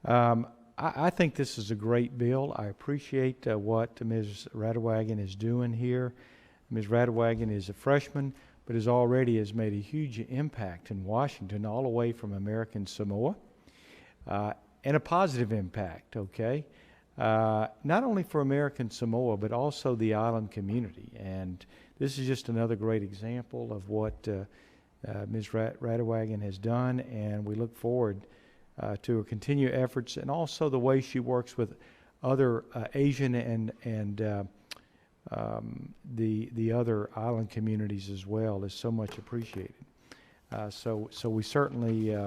I think this is a great bill. I appreciate what Ms. Radewagen is doing here. Ms. Radewagen is a freshman, but has made a huge impact in Washington, all the way from American Samoa, and a positive impact, okay? Not only for American Samoa, but also the island community. And this is just another great example of what Ms. Radewagen has done, and we look forward to her continued efforts, and also the way she works with other Asian and the other island communities as well is so much appreciated. So we certainly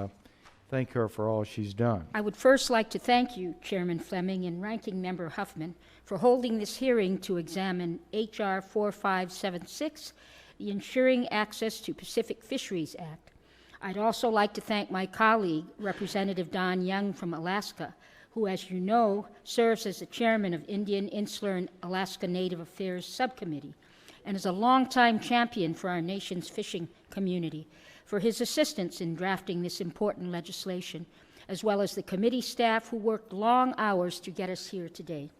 thank her for all she's done. I would first like to thank you, Chairman Fleming and Ranking Member Huffman, for holding this hearing to examine H.R. 4576, the Ensuring Access to Pacific Fisheries Act. I'd also like to thank my colleague, Representative Don Young from Alaska, who, as you know, serves as the chairman of Indian, Insular, and Alaska Native Affairs Subcommittee, and is a longtime champion for our nation's fishing community, for his assistance in drafting this important legislation, as well as the committee staff who worked long hours to get us here today.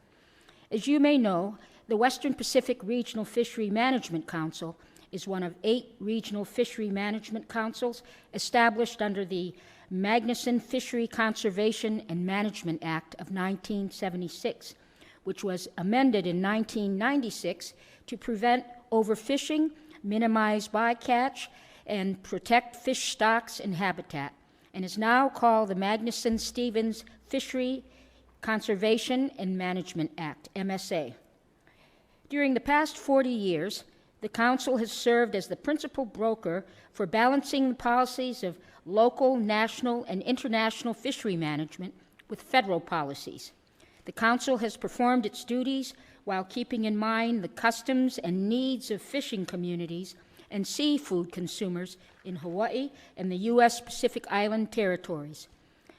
As you may know, the Western Pacific Regional Fishery Management Council is one of 8 regional fishery management councils established under the Magnuson Fishery Conservation and Management Act of 1976, which was amended in 1996 to prevent overfishing, minimize bycatch, and protect fish stocks and habitat, and is now called the Magnuson-Stevens Fishery Conservation and Management Act, MSA. During the past 40 years, the Council has served as the principal broker for balancing the policies of local, national, and international fishery management with federal policies. The Council has performed its duties while keeping in mind the customs and needs of fishing communities and seafood consumers in Hawaii and the U.S. Pacific Island territories.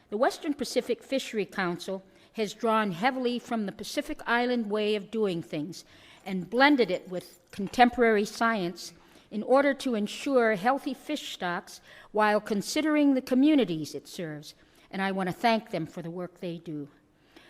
The Western Pacific Fishery Council has drawn heavily from the Pacific Island way of doing things and blended it with contemporary science in order to ensure healthy fish stocks while considering the communities it serves, and I want to thank them for the work they do.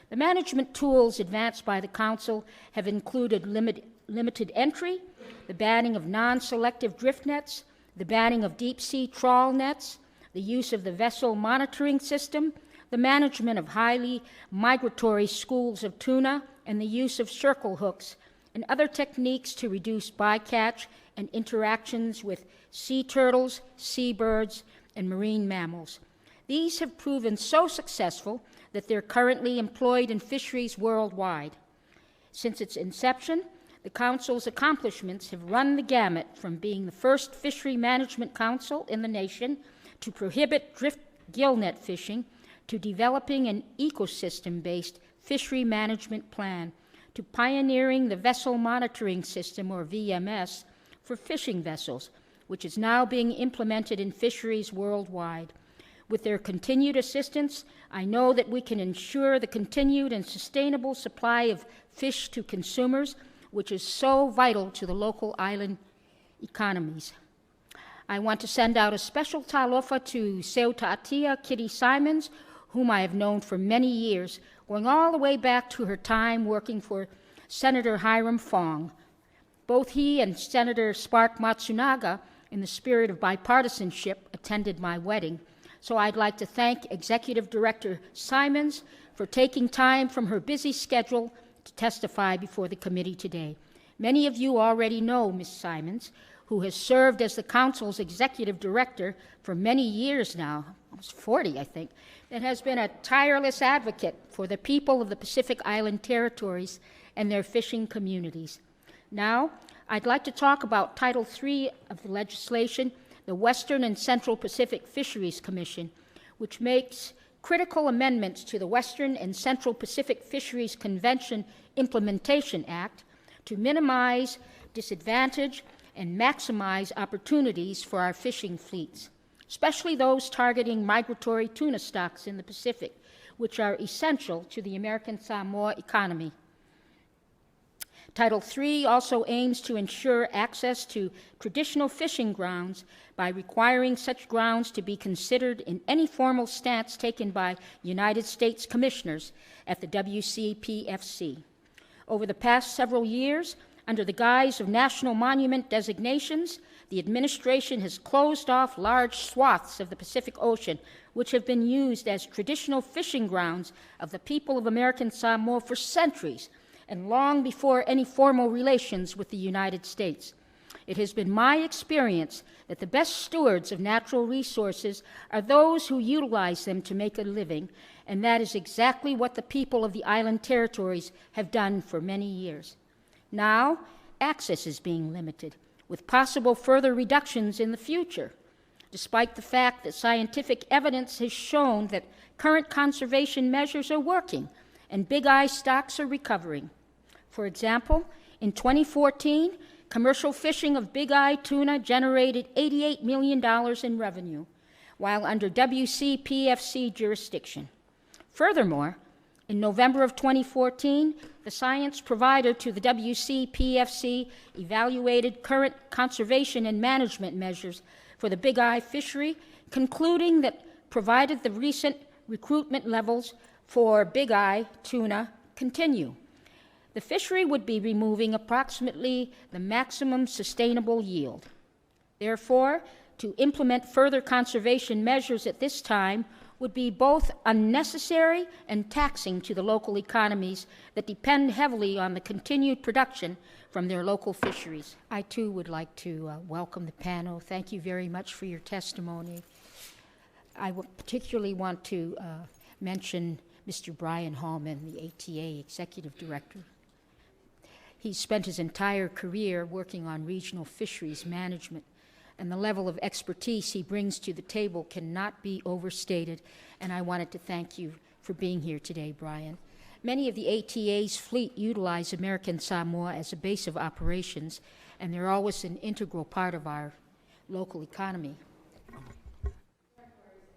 The management tools advanced by the Council have included limited entry, the banning of non-selective drift nets, the banning of deep-sea trawl nets, the use of the vessel monitoring system, the management of highly migratory schools of tuna, and the use of circle hooks, and other techniques to reduce bycatch and interactions with sea turtles, seabirds, and marine mammals. These have proven so successful that they're currently employed in fisheries worldwide. Since its inception, the Council's accomplishments have run the gamut from being the first fishery management council in the nation to prohibit drift gillnet fishing, to developing an ecosystem-based fishery management plan, to pioneering the Vessel Monitoring System, or VMS, for fishing vessels, which is now being implemented in fisheries worldwide. With their continued assistance, I know that we can ensure the continued and sustainable supply of fish to consumers, which is so vital to the local island economies. I want to send out a special talofa to Seuta'atia Kitty Simons, whom I have known for many years, going all the way back to her time working for Senator Hiram Fong. Both he and Senator Spark Matsunaga, in the spirit of bipartisanship, attended my wedding. So I'd like to thank Executive Director Simons for taking time from her busy schedule to testify before the committee today. Many of you already know Ms. Simons, who has served as the Council's Executive Director for many years now, almost 40, I think, and has been a tireless advocate for the people of the Pacific Island territories and their fishing communities. Now, I'd like to talk about Title III of the legislation, the Western and Central Pacific Fisheries Commission, which makes critical amendments to the Western and Central Pacific Fisheries Convention Implementation Act to minimize disadvantage and maximize opportunities for our fishing fleets, especially those targeting migratory tuna stocks in the Pacific, which are essential to the American Samoa economy. Title III also aims to ensure access to traditional fishing grounds by requiring such grounds to be considered in any formal stance taken by United States commissioners at the WCPFC. Over the past several years, under the guise of national monument designations, the administration has closed off large swaths of the Pacific Ocean, which have been used as traditional fishing grounds of the people of American Samoa for centuries, and long before any formal relations with the United States. It has been my experience that the best stewards of natural resources are those who utilize them to make a living, and that is exactly what the people of the island territories have done for many years. Now, access is being limited, with possible further reductions in the future, despite the fact that scientific evidence has shown that current conservation measures are working and Big Eye stocks are recovering. For example, in 2014, commercial fishing of Big Eye tuna generated $88 million in revenue, while under WCPFC jurisdiction. Furthermore, in November of 2014, the science provider to the WCPFC evaluated current conservation and management measures for the Big Eye fishery, concluding that provided the recent recruitment levels for Big Eye tuna continue, the fishery would be removing approximately the maximum sustainable yield. Therefore, to implement further conservation measures at this time would be both unnecessary and taxing to the local economies that depend heavily on the continued production from their local fisheries. I too would like to welcome the panel. Thank you very much for your testimony. I particularly want to mention Mr. Brian Hallman, the ATA Executive Director. He spent his entire career working on regional fisheries management, and the level of expertise he brings to the table cannot be overstated, and I wanted to thank you for being here today, Brian. Many of the ATA's fleet utilize American Samoa as a base of operations, and they're always an integral part of our local economy.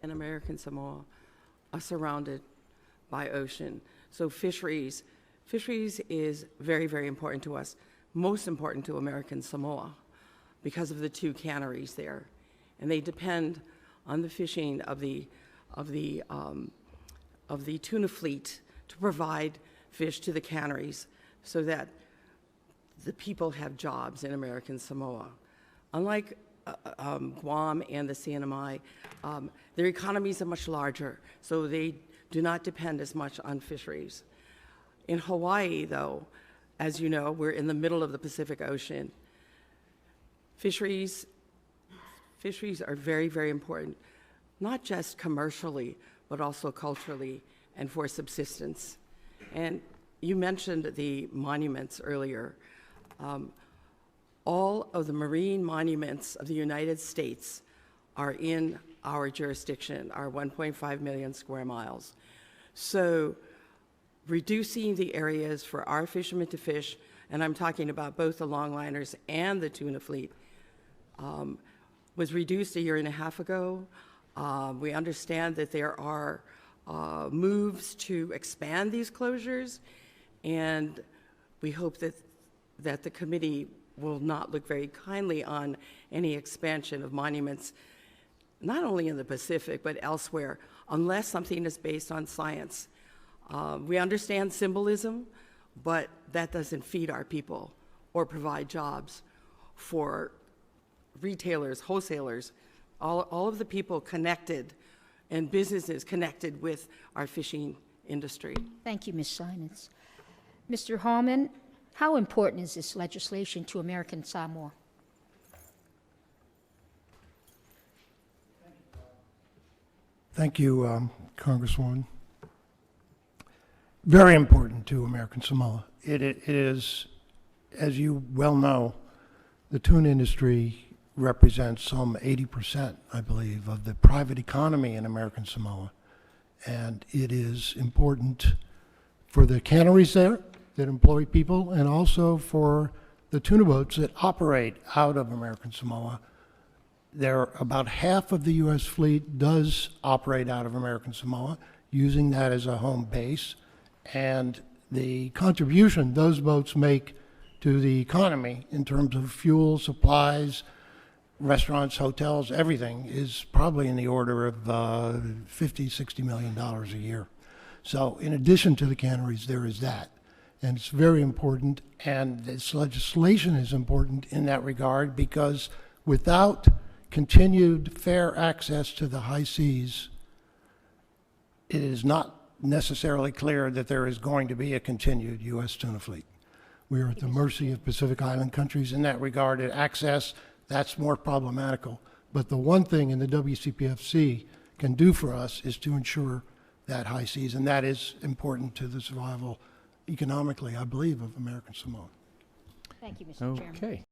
And American Samoa are surrounded by ocean, so fisheries is very, very important to us, most important to American Samoa because of the two canneries there. And they depend on the fishing of the tuna fleet to provide fish to the canneries so that the people have jobs in American Samoa. Unlike Guam and the CNMI, their economies are much larger, so they do not depend as much on fisheries. In Hawaii, though, as you know, we're in the middle of the Pacific Ocean. Fisheries are very, very important, not just commercially, but also culturally and for subsistence. And you mentioned the monuments earlier. All of the marine monuments of the United States are in our jurisdiction, our 1.5 million square miles. So reducing the areas for our fishermen to fish, and I'm talking about both the longliners and the tuna fleet, was reduced a year and a half ago. We understand that there are moves to expand these closures, and we hope that the committee will not look very kindly on any expansion of monuments, not only in the Pacific, but elsewhere, unless something is based on science. We understand symbolism, but that doesn't feed our people or provide jobs for retailers, wholesalers, all of the people connected and businesses connected with our fishing industry. Thank you, Ms. Simons. Mr. Hallman, how important is this legislation to American Samoa? Thank you, Congresswoman. Very important to American Samoa. It is, as you well know, the tuna industry represents some 80%, I believe, of the private economy in American Samoa. And it is important for the canneries there that employ people and also for the tuna boats that operate out of American Samoa. About half of the U.S. fleet does operate out of American Samoa, using that as a home base. And the contribution those boats make to the economy in terms of fuel, supplies, restaurants, hotels, everything is probably in the order of $50, $60 million a year. So in addition to the canneries, there is that. And it's very important, and this legislation is important in that regard because without continued fair access to the high seas, it is not necessarily clear that there is going to be a continued U.S. tuna fleet. We are at the mercy of Pacific Island countries in that regard. Access, that's more problematical. But the one thing in the WCPFC can do for us is to ensure that high seas, and that is important to the survival economically, I believe, of American Samoa. Thank you, Mr. Chairman. Okay.